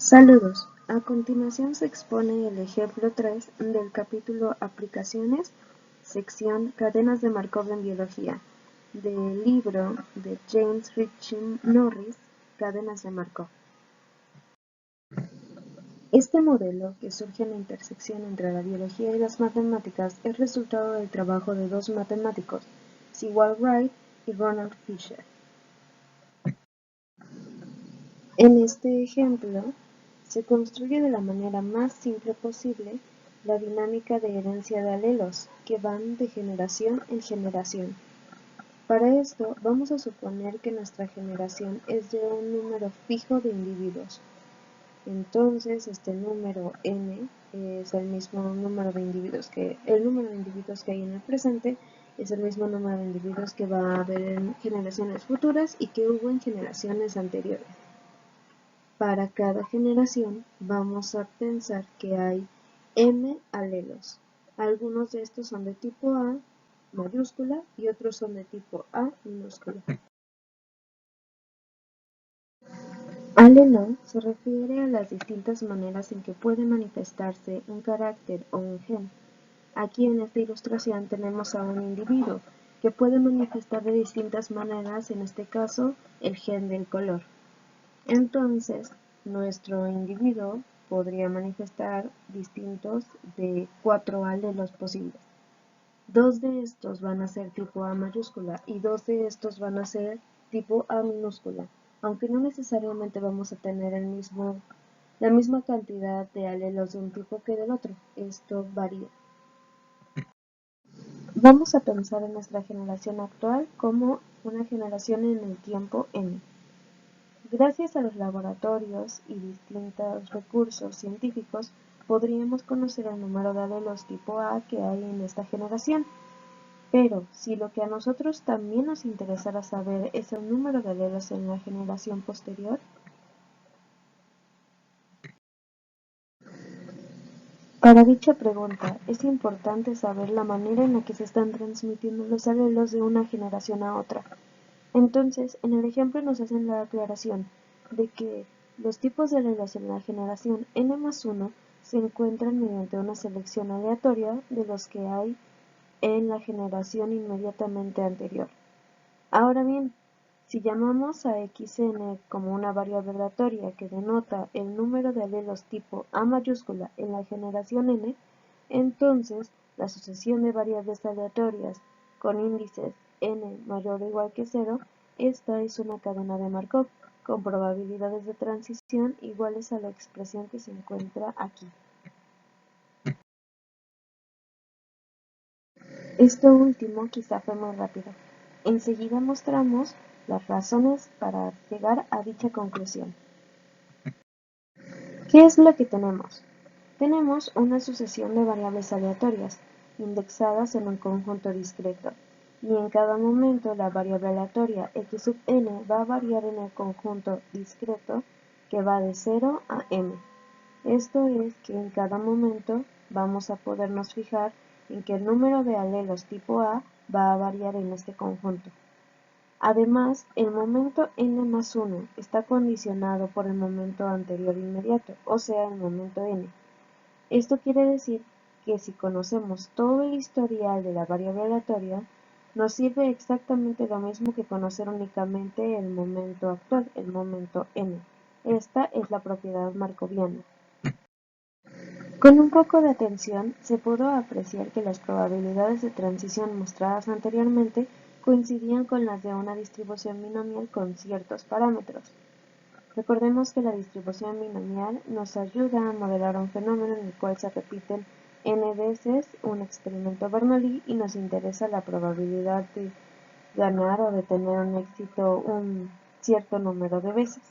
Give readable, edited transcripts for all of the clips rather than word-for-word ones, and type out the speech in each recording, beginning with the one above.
Saludos. A continuación se expone el ejemplo 3 del capítulo Aplicaciones, sección Cadenas de Markov en Biología, del libro de James Ritchie Norris, Cadenas de Markov. Este modelo, que surge en la intersección entre la biología y las matemáticas, es resultado del trabajo de dos matemáticos, Sewall Wright y Ronald Fisher. En este ejemplo, se construye de la manera más simple posible la dinámica de herencia de alelos, que van de generación en generación. Para esto, vamos a suponer que nuestra generación es de un número fijo de individuos. Entonces, este número n es el mismo número de individuos que hay en el presente, es el mismo número de individuos que va a haber en generaciones futuras y que hubo en generaciones anteriores. Para cada generación vamos a pensar que hay m alelos. Algunos de estos son de tipo A mayúscula y otros son de tipo A minúscula. Alelo se refiere a las distintas maneras en que puede manifestarse un carácter o un gen. Aquí en esta ilustración tenemos a un individuo que puede manifestar de distintas maneras, en este caso el gen del color. Entonces, nuestro individuo podría manifestar distintos de 4 alelos posibles. 2 de estos van a ser tipo A mayúscula y 2 de estos van a ser tipo A minúscula, aunque no necesariamente vamos a tener la misma cantidad de alelos de un tipo que del otro. Esto varía. Vamos a pensar en nuestra generación actual como una generación en el tiempo n. Gracias a los laboratorios y distintos recursos científicos, podríamos conocer el número de alelos tipo A que hay en esta generación. Pero, si lo que a nosotros también nos interesara saber es el número de alelos en la generación posterior, para dicha pregunta es importante saber la manera en la que se están transmitiendo los alelos de una generación a otra. Entonces, en el ejemplo nos hacen la aclaración de que los tipos de alelos en la generación n+1 se encuentran mediante una selección aleatoria de los que hay en la generación inmediatamente anterior. Ahora bien, si llamamos a xn como una variable aleatoria que denota el número de alelos tipo A mayúscula en la generación n, entonces la sucesión de variables aleatorias con índices n mayor o igual que 0, esta es una cadena de Markov con probabilidades de transición iguales a la expresión que se encuentra aquí. Esto último quizá fue muy rápido. Enseguida mostramos las razones para llegar a dicha conclusión. ¿Qué es lo que tenemos? Tenemos una sucesión de variables aleatorias, indexadas en un conjunto discreto, y en cada momento la variable aleatoria x sub n va a variar en el conjunto discreto que va de 0 a m. Esto es que en cada momento vamos a podernos fijar en que el número de alelos tipo A va a variar en este conjunto. Además, el momento n+1 está condicionado por el momento anterior inmediato, o sea, el momento n. Esto quiere decir que si conocemos todo el historial de la variable aleatoria, nos sirve exactamente lo mismo que conocer únicamente el momento actual, el momento n. Esta es la propiedad markoviana. Con un poco de atención, se pudo apreciar que las probabilidades de transición mostradas anteriormente coincidían con las de una distribución binomial con ciertos parámetros. Recordemos que la distribución binomial nos ayuda a modelar un fenómeno en el cual se repiten n veces un experimento Bernoulli y nos interesa la probabilidad de ganar o de tener un éxito un cierto número de veces.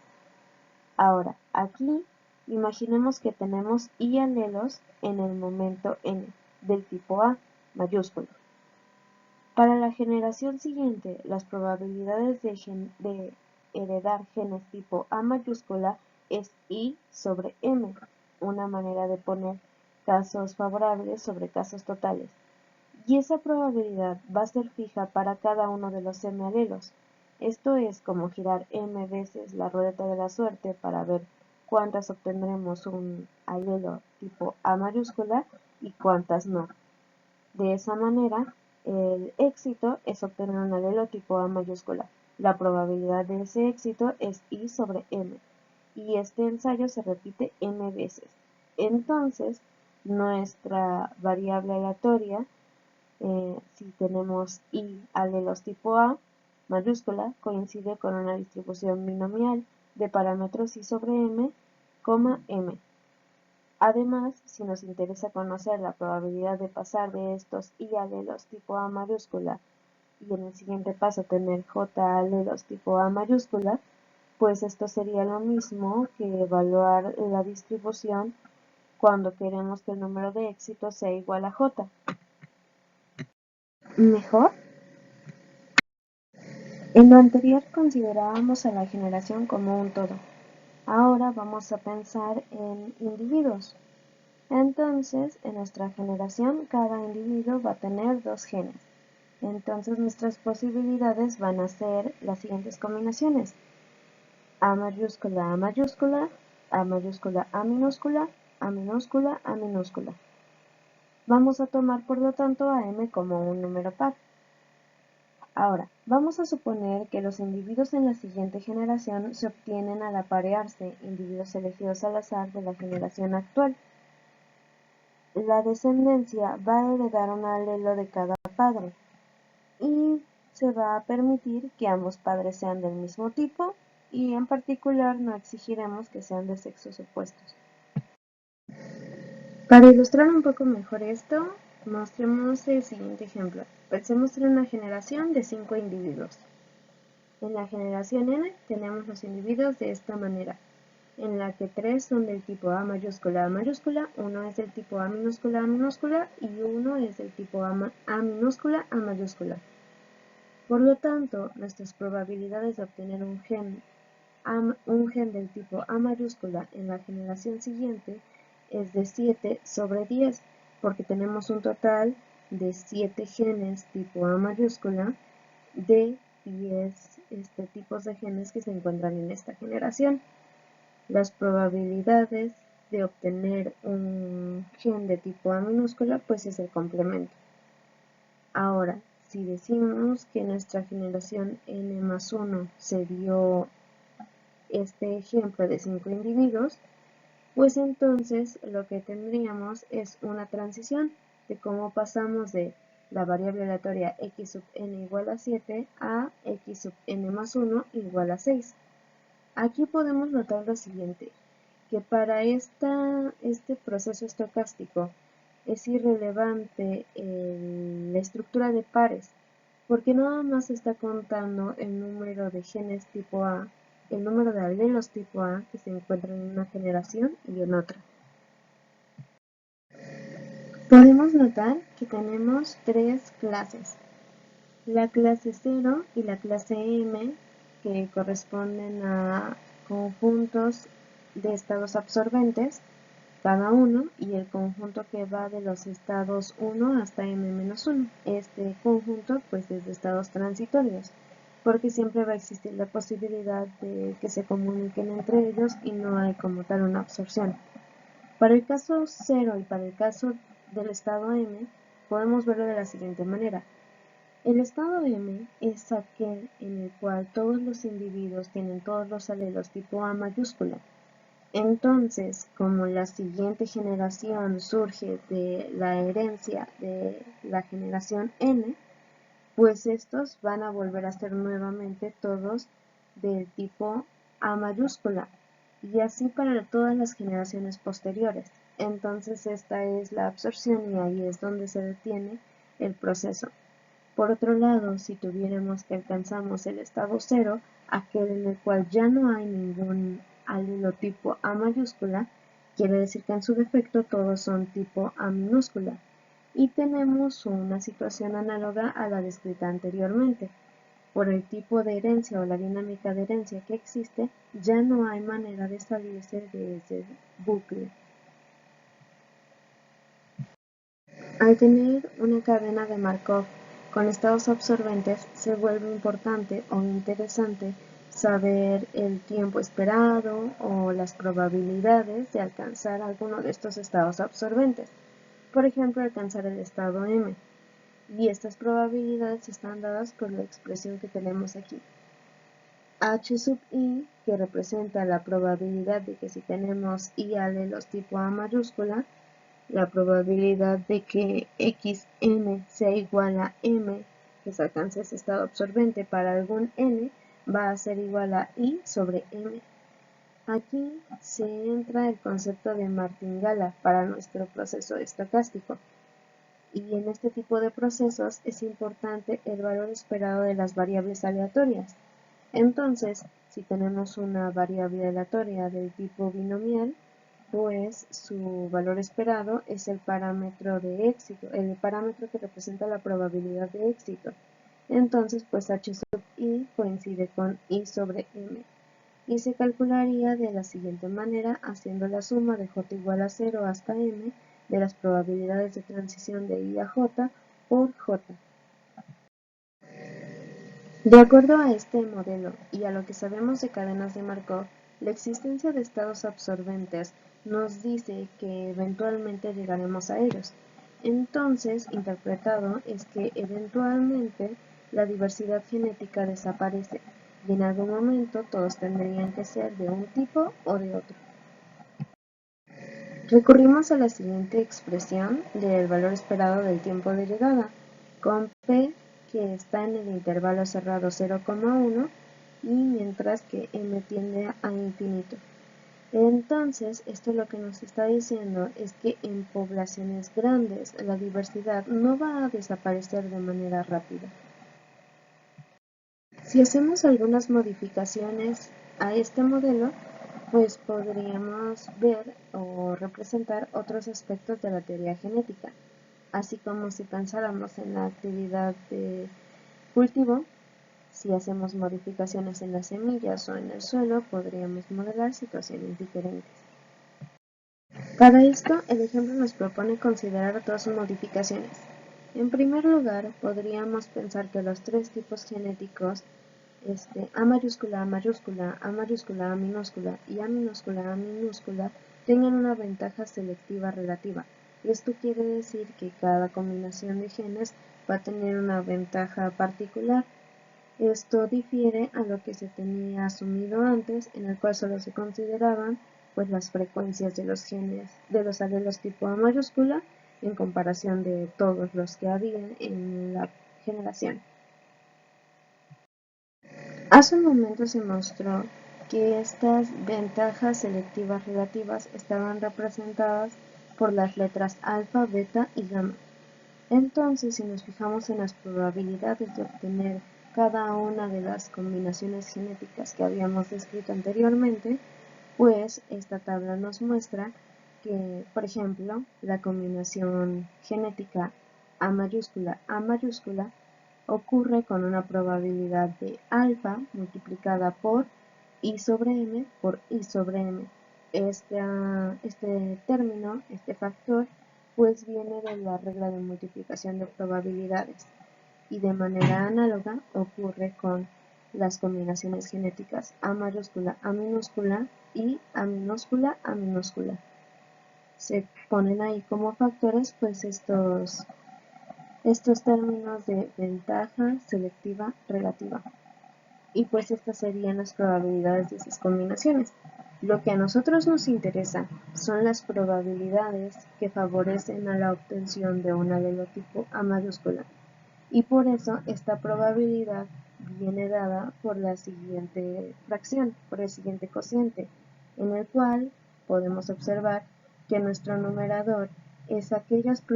Ahora, aquí imaginemos que tenemos i alelos en el momento n, del tipo A mayúscula. Para la generación siguiente, las probabilidades de heredar genes tipo A mayúscula es i sobre m, una manera de poner casos favorables sobre casos totales. Y esa probabilidad va a ser fija para cada uno de los m alelos. Esto es como girar m veces la ruleta de la suerte para ver cuántas obtendremos un alelo tipo A mayúscula y cuántas no. De esa manera, el éxito es obtener un alelo tipo A mayúscula. La probabilidad de ese éxito es I sobre M, y este ensayo se repite N veces. Entonces, nuestra variable aleatoria, si tenemos I alelos tipo A mayúscula, coincide con una distribución binomial de parámetros I sobre M, M. Además, si nos interesa conocer la probabilidad de pasar de estos I alelos tipo A mayúscula y en el siguiente paso tener J alelos tipo A mayúscula, pues esto sería lo mismo que evaluar la distribución cuando queremos que el número de éxitos sea igual a J. ¿Mejor? En lo anterior considerábamos a la generación como un todo. Ahora vamos a pensar en individuos. Entonces, en nuestra generación, cada individuo va a tener 2 genes. Entonces, nuestras posibilidades van a ser las siguientes combinaciones: A mayúscula, A mayúscula, A mayúscula, A minúscula, A minúscula, A minúscula. Vamos a tomar, por lo tanto, a M como un número par. Ahora, vamos a suponer que los individuos en la siguiente generación se obtienen al aparearse individuos elegidos al azar de la generación actual. La descendencia va a heredar un alelo de cada padre y se va a permitir que ambos padres sean del mismo tipo y en particular no exigiremos que sean de sexos opuestos. Para ilustrar un poco mejor esto, mostremos el siguiente ejemplo. Pensemos en una generación de 5 individuos. En la generación N tenemos los individuos de esta manera, en la que 3 son del tipo A mayúscula, 1 es del tipo A minúscula y 1 es del tipo A minúscula, A mayúscula. Por lo tanto, nuestras probabilidades de obtener un gen del tipo A mayúscula en la generación siguiente es de 7 sobre 10, porque tenemos un total de 7 genes tipo A mayúscula de 10 tipos de genes que se encuentran en esta generación. Las probabilidades de obtener un gen de tipo A minúscula pues es el complemento. Ahora, si decimos que nuestra generación N más 1 se dio este ejemplo de 5 individuos, pues entonces lo que tendríamos es una transición de cómo pasamos de la variable aleatoria x sub n igual a 7 a x sub n más 1 igual a 6. Aquí podemos notar lo siguiente, que para este proceso estocástico es irrelevante la estructura de pares, porque nada más está contando el número de genes tipo A, el número de alelos tipo A que se encuentran en una generación y en otra. Podemos notar que tenemos 3 clases, la clase 0 y la clase M, que corresponden a conjuntos de estados absorbentes, cada uno, y el conjunto que va de los estados 1 hasta m-1. Este conjunto pues es de estados transitorios, porque siempre va a existir la posibilidad de que se comuniquen entre ellos y no hay como tal una absorción. Para el caso 0 y para el caso del estado M, podemos verlo de la siguiente manera. El estado M es aquel en el cual todos los individuos tienen todos los alelos tipo A mayúscula. Entonces, como la siguiente generación surge de la herencia de la generación N, pues estos van a volver a ser nuevamente todos del tipo A mayúscula, y así para todas las generaciones posteriores. Entonces esta es la absorción y ahí es donde se detiene el proceso. Por otro lado, si tuviéramos que alcanzamos el estado 0, aquel en el cual ya no hay ningún alelo tipo A mayúscula, quiere decir que en su defecto todos son tipo A minúscula. Y tenemos una situación análoga a la descrita anteriormente. Por el tipo de herencia o la dinámica de herencia que existe, ya no hay manera de salirse de ese bucle. Al tener una cadena de Markov con estados absorbentes, se vuelve importante o interesante saber el tiempo esperado o las probabilidades de alcanzar alguno de estos estados absorbentes. Por ejemplo, alcanzar el estado M. Y estas probabilidades están dadas por la expresión que tenemos aquí. H sub i, que representa la probabilidad de que si tenemos i alelos tipo A mayúscula, la probabilidad de que xn sea igual a m, que se alcance ese estado absorbente para algún n, va a ser igual a i sobre m. Aquí se entra el concepto de martingala para nuestro proceso estocástico. Y en este tipo de procesos es importante el valor esperado de las variables aleatorias. Entonces, si tenemos una variable aleatoria del tipo binomial, pues su valor esperado es el parámetro de éxito, el parámetro que representa la probabilidad de éxito. Entonces, pues h sub i coincide con i sobre m. Y se calcularía de la siguiente manera, haciendo la suma de j igual a 0 hasta m de las probabilidades de transición de i a j por j. De acuerdo a este modelo y a lo que sabemos de cadenas de Markov, la existencia de estados absorbentes nos dice que eventualmente llegaremos a ellos. Entonces, interpretado es que eventualmente la diversidad genética desaparece y en algún momento todos tendrían que ser de un tipo o de otro. Recurrimos a la siguiente expresión del valor esperado del tiempo de llegada, con P que está en el intervalo cerrado 0,1 y mientras que m tiende a infinito. Entonces, esto lo que nos está diciendo es que en poblaciones grandes la diversidad no va a desaparecer de manera rápida. Si hacemos algunas modificaciones a este modelo, pues podríamos ver o representar otros aspectos de la teoría genética, así como si pensáramos en la actividad de cultivo. Si hacemos modificaciones en las semillas o en el suelo, podríamos modelar situaciones diferentes. Para esto, el ejemplo nos propone considerar dos modificaciones. En primer lugar, podríamos pensar que los tres tipos genéticos A mayúscula, A mayúscula, A mayúscula, A minúscula y A minúscula, A minúscula tengan una ventaja selectiva relativa. Esto quiere decir que cada combinación de genes va a tener una ventaja particular. Esto difiere a lo que se tenía asumido antes, en el cual solo se consideraban pues las frecuencias de los genes de los alelos tipo A mayúscula en comparación de todos los que había en la generación. Hace un momento se mostró que estas ventajas selectivas relativas estaban representadas por las letras alfa, beta y gamma. Entonces, si nos fijamos en las probabilidades de obtener cada una de las combinaciones genéticas que habíamos descrito anteriormente, pues esta tabla nos muestra que, por ejemplo, la combinación genética A mayúscula ocurre con una probabilidad de alfa multiplicada por i sobre m por i sobre m. Este término, este factor, pues viene de la regla de multiplicación de probabilidades y de manera análoga ocurre con las combinaciones genéticas A mayúscula, A minúscula y A minúscula, A minúscula. Se ponen ahí como factores pues estos términos de ventaja selectiva relativa. Y pues estas serían las probabilidades de esas combinaciones. Lo que a nosotros nos interesa son las probabilidades que favorecen a la obtención de un alelotipo A mayúscula. Y por eso esta probabilidad viene dada por la siguiente fracción, por el siguiente cociente, en el cual podemos observar que nuestro numerador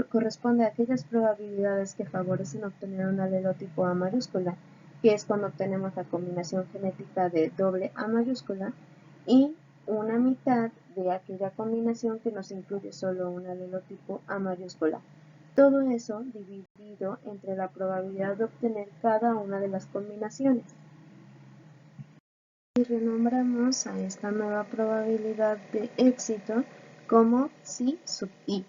corresponde a aquellas probabilidades que favorecen obtener un alelotipo A mayúscula, que es cuando obtenemos la combinación genética de doble A mayúscula, y una mitad de aquella combinación que nos incluye solo un alelotipo A mayúscula. Todo eso dividido entre la probabilidad de obtener cada una de las combinaciones. Y renombramos a esta nueva probabilidad de éxito como psi sub i.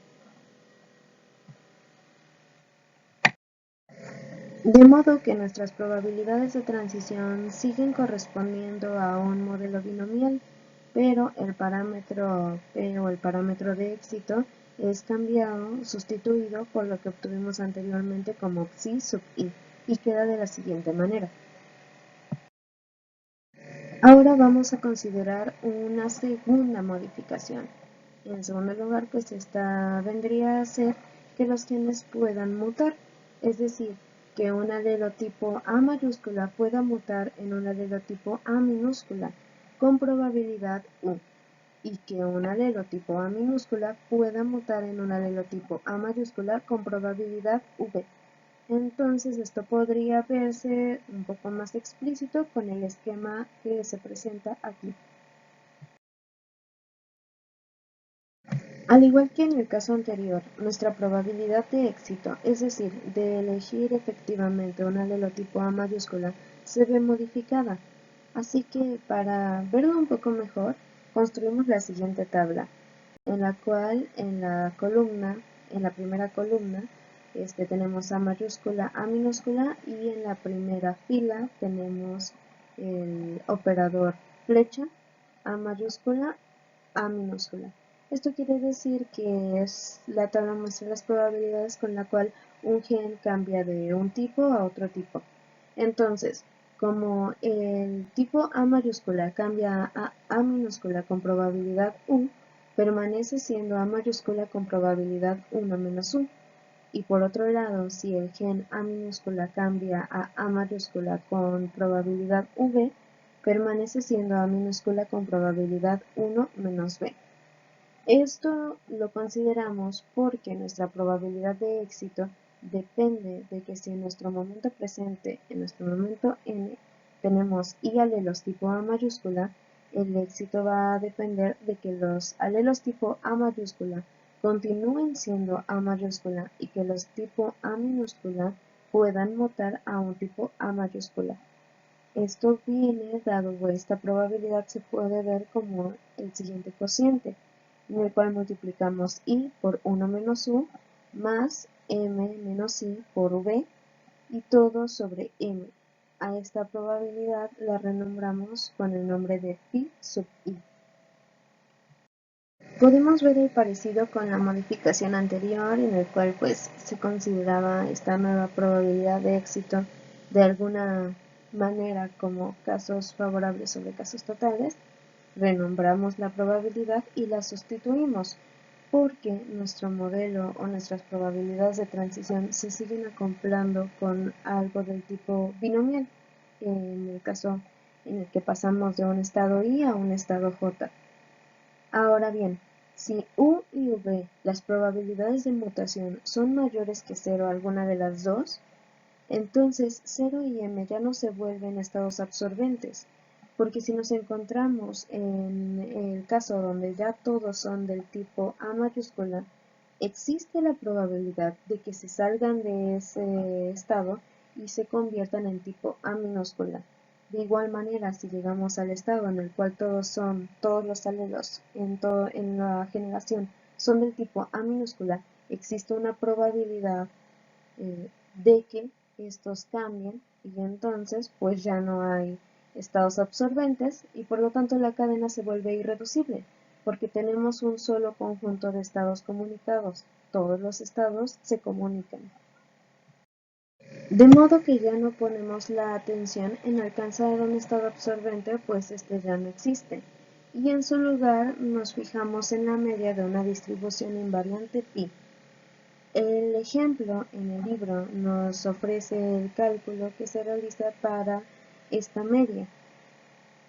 De modo que nuestras probabilidades de transición siguen correspondiendo a un modelo binomial, pero el parámetro P o el parámetro de éxito es cambiado, sustituido por lo que obtuvimos anteriormente como psi sub i, y queda de la siguiente manera. Ahora vamos a considerar una segunda modificación. En segundo lugar, pues esta vendría a ser que los genes puedan mutar, es decir, que un alelo tipo A mayúscula pueda mutar en un alelo tipo A minúscula con probabilidad U, y que un alelo tipo A minúscula pueda mutar en un alelo tipo A mayúscula con probabilidad V. Entonces esto podría verse un poco más explícito con el esquema que se presenta aquí. Al igual que en el caso anterior, nuestra probabilidad de éxito, es decir, de elegir efectivamente un alelo tipo A mayúscula, se ve modificada. Así que para verlo un poco mejor, construimos la siguiente tabla, en la cual en la primera columna, tenemos A mayúscula, A minúscula, y en la primera fila tenemos el operador flecha, A mayúscula, A minúscula. Esto quiere decir que la tabla muestra las probabilidades con la cual un gen cambia de un tipo a otro tipo. Entonces, como el tipo A mayúscula cambia a A minúscula con probabilidad U, permanece siendo A mayúscula con probabilidad 1 menos U. Y por otro lado, si el gen A minúscula cambia a A mayúscula con probabilidad V, permanece siendo A minúscula con probabilidad 1 menos V. Esto lo consideramos porque nuestra probabilidad de éxito depende de que si en nuestro momento presente, en nuestro momento n, tenemos y alelos tipo A mayúscula, el éxito va a depender de que los alelos tipo A mayúscula continúen siendo A mayúscula y que los tipo A minúscula puedan mutar a un tipo A mayúscula. Esto viene dado que esta probabilidad se puede ver como el siguiente cociente, en el cual multiplicamos i por 1 menos u más m menos i por v y todo sobre m. A esta probabilidad la renombramos con el nombre de phi sub i. Podemos ver el parecido con la modificación anterior, en el cual pues se consideraba esta nueva probabilidad de éxito de alguna manera como casos favorables sobre casos totales. Renombramos la probabilidad y la sustituimos porque nuestro modelo o nuestras probabilidades de transición se siguen acoplando con algo del tipo binomial, en el caso en el que pasamos de un estado I a un estado J. Ahora bien, si U y V, las probabilidades de mutación, son mayores que 0 alguna de las dos, entonces 0 y M ya no se vuelven estados absorbentes, porque si nos encontramos en el caso donde ya todos son del tipo A mayúscula, existe la probabilidad de que se salgan de ese estado y se conviertan en tipo A minúscula. De igual manera, si llegamos al estado en el cual todos los alelos en la generación son del tipo A minúscula, existe una probabilidad de que estos cambien y entonces pues ya no hay estados absorbentes y por lo tanto la cadena se vuelve irreducible porque tenemos un solo conjunto de estados comunicados. Todos los estados se comunican. De modo que ya no ponemos la atención en alcanzar un estado absorbente, pues este ya no existe, y en su lugar nos fijamos en la media de una distribución invariante pi. El ejemplo en el libro nos ofrece el cálculo que se realiza para esta media.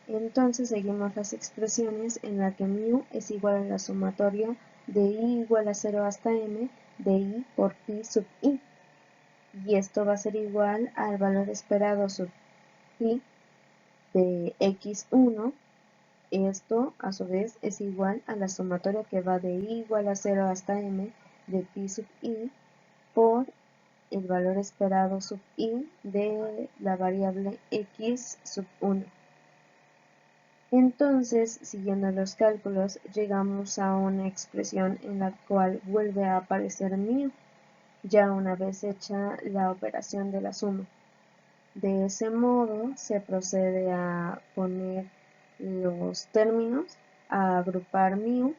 Entonces seguimos las expresiones en la que μ es igual a la sumatoria de i igual a 0 hasta m de i por pi sub i. Y esto va a ser igual al valor esperado sub pi de x1. Esto a su vez es igual a la sumatoria que va de i igual a 0 hasta m de pi sub i por el valor esperado sub i de la variable x sub 1. Entonces, siguiendo los cálculos, llegamos a una expresión en la cual vuelve a aparecer μ. ya una vez hecha la operación de la suma. De ese modo se procede a poner los términos, a agrupar μ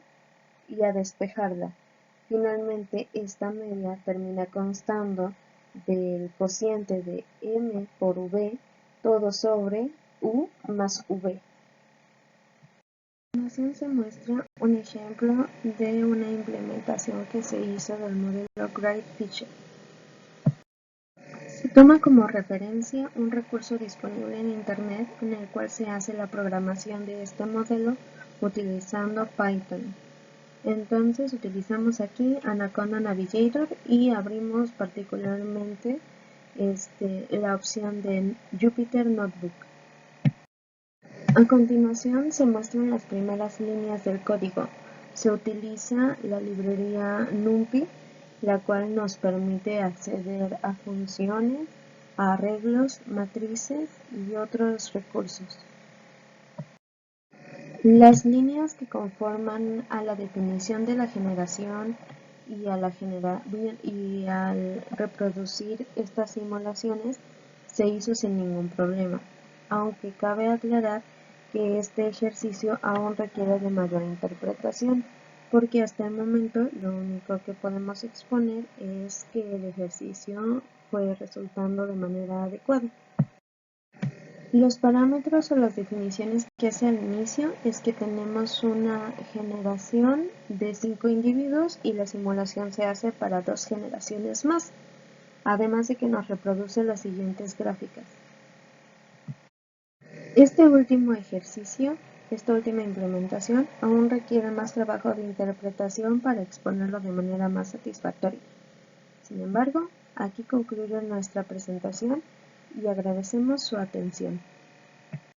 y a despejarla. Finalmente, esta media termina constando del cociente de m por v, todo sobre u más v. A continuación se muestra un ejemplo de una implementación que se hizo del modelo Gray-Fisher. Se toma como referencia un recurso disponible en Internet en el cual se hace la programación de este modelo utilizando Python. Entonces utilizamos aquí Anaconda Navigator y abrimos particularmente la opción de Jupyter Notebook. A continuación se muestran las primeras líneas del código. Se utiliza la librería NumPy, la cual nos permite acceder a funciones, a arreglos, matrices y otros recursos. Las líneas que conforman a la definición de la generación y al reproducir estas simulaciones se hizo sin ningún problema, aunque cabe aclarar que este ejercicio aún requiere de mayor interpretación, porque hasta el momento lo único que podemos exponer es que el ejercicio fue resultando de manera adecuada. Los parámetros o las definiciones que hace al inicio es que tenemos una generación de 5 individuos y la simulación se hace para 2 generaciones más, además de que nos reproduce las siguientes gráficas. Este último ejercicio, esta última implementación, aún requiere más trabajo de interpretación para exponerlo de manera más satisfactoria. Sin embargo, aquí concluye nuestra presentación y agradecemos su atención.